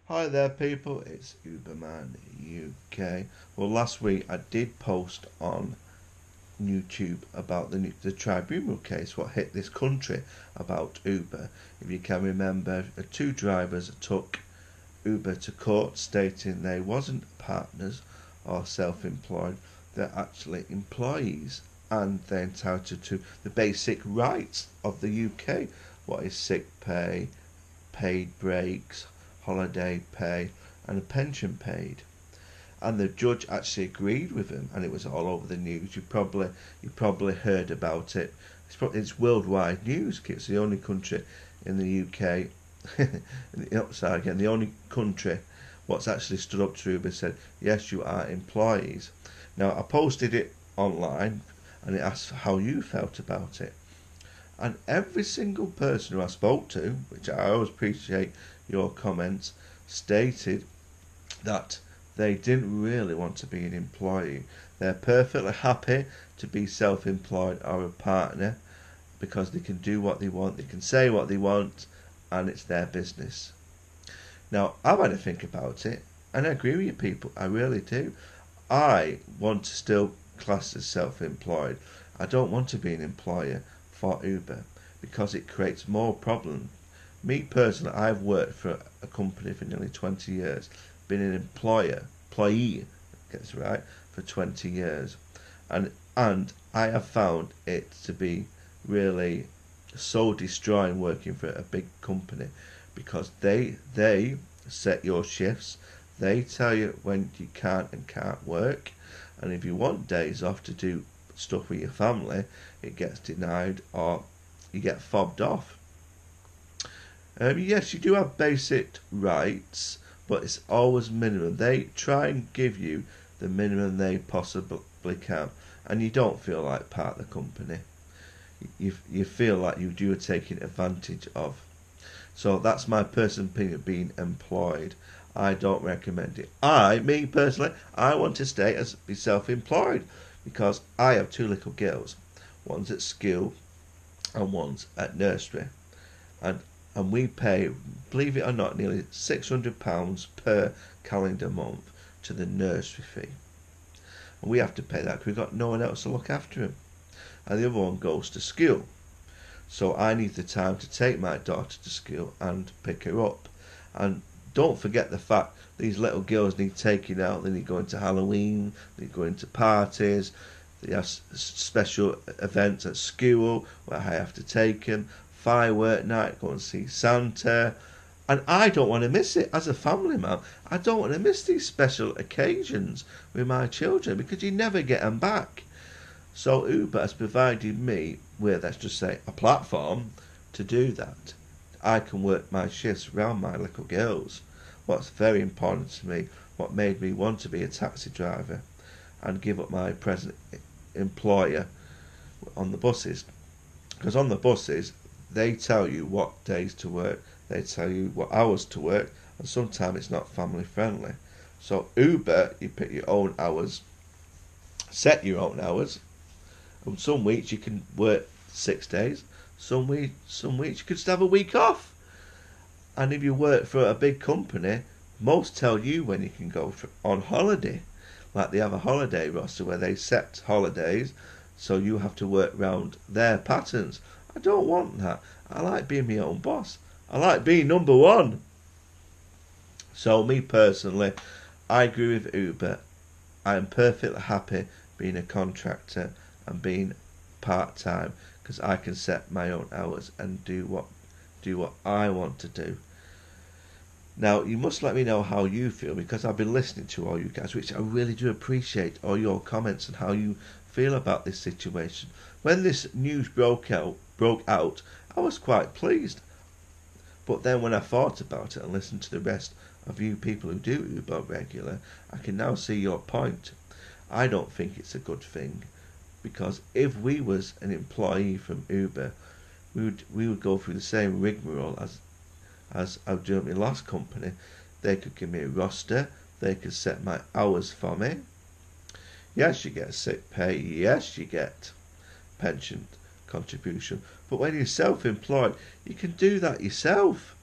Hi there people, it's Uberman UK. Well, last week I did post on YouTube about the tribunal case, what hit this country about Uber. If you can remember, two drivers took Uber to court stating they wasn't partners or self-employed, they're actually employees and they're entitled to the basic rights of the UK. What is sick pay, paid breaks, holiday pay and a pension paid. And the judge actually agreed with him, and it was all over the news. You probably heard about it. It's worldwide news. It's the only country in the UK. The only country what's actually stood up to Uber said, yes, you are employees. Now I posted it online, and it asked how you felt about it. And every single person who I spoke to, which I always appreciate your comments, stated that they didn't really want to be an employee. They're perfectly happy to be self-employed or a partner because they can do what they want, they can say what they want, and it's their business. Now, I've had to think about it, and I agree with you people, I really do. I want to still class as self-employed. I don't want to be an employer for Uber because it creates more problems. Me personally, I've worked for a company for nearly 20 years, been an employee, gets right, for 20 years, and I have found it to be really soul destroying working for a big company because they set your shifts, they tell you when you can and can't work, and if you want days off to do stuff with your family, it gets denied or you get fobbed off. Yes, you do have basic rights, but it's always minimum. They try and give you the minimum they possibly can, and you don't feel like part of the company. You feel like you are taking advantage of. So that's my personal opinion, being employed. I don't recommend it. Me personally, I want to stay as be self-employed because I have two little girls. One's at school and one's at nursery. And we pay, believe it or not, nearly £600 per calendar month to the nursery fee. And we have to pay that because we've got no one else to look after him. And the other one goes to school. So I need the time to take my daughter to school and pick her up. And don't forget the fact these little girls need taking out, they need going to Halloween, they need going to parties, they have special events at school where I have to take them, firework night, go and see Santa, and I don't want to miss it as a family man. I don't want to miss these special occasions with my children because you never get them back. So Uber has provided me with, let's just say, a platform to do that. I can work my shifts around my little girls. What's very important to me, what made me want to be a taxi driver and give up my present employer on the buses. Because on the buses, they tell you what days to work, they tell you what hours to work, and sometimes it's not family friendly. So Uber, you pick your own hours, set your own hours, and some weeks you can work 6 days, some weeks you could just have a week off. And if you work for a big company, most tell you when you can go on holiday. Like they have a holiday roster where they set holidays, so you have to work around their patterns. I don't want that. I like being my own boss. I like being number one. So me personally, I agree with Uber. I am perfectly happy being a contractor and being part-time because I can set my own hours and do what I want to do. Now, you must let me know how you feel because I've been listening to all you guys, which I really do appreciate all your comments and how you feel about this situation. When this news broke out, I was quite pleased. But then when I thought about it and listened to the rest of you people who do Uber regular, I can now see your point. I don't think it's a good thing because if we was an employee from Uber, we would go through the same rigmarole as I do at my last company. They could give me a roster, they could set my hours for me. Yes, you get sick pay, yes, you get pension contribution, but when you're self-employed, you can do that yourself.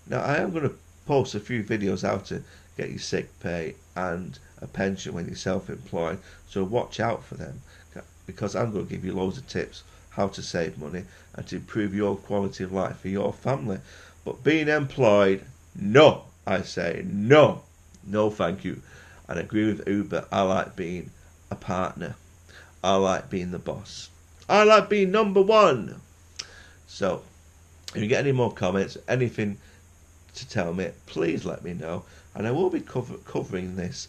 Now, I am going to post a few videos how to get your sick pay and a pension when you're self-employed. So watch out for them, because I'm going to give you loads of tips how to save money and to improve your quality of life for your family. But being employed, no, I say no, no thank you. And I agree with Uber. I like being a partner. I like being the boss. I like being number one. So if you get any more comments, anything to tell me, please let me know. And I will be covering this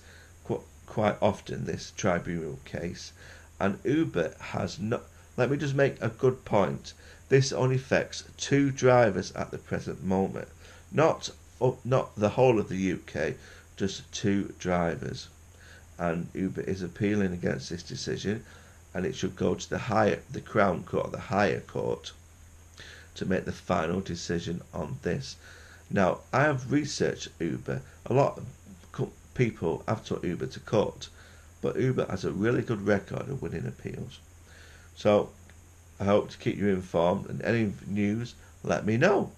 quite often, this tribunal case. And Uber has not. Let me just make a good point. This only affects 2 drivers at the present moment, not the whole of the UK, just 2 drivers. And Uber is appealing against this decision, and it should go to the Crown Court, the higher court, to make the final decision on this. Now, I have researched Uber. A lot of people have took Uber to court, but Uber has a really good record of winning appeals. So I hope to keep you informed, and any news, let me know.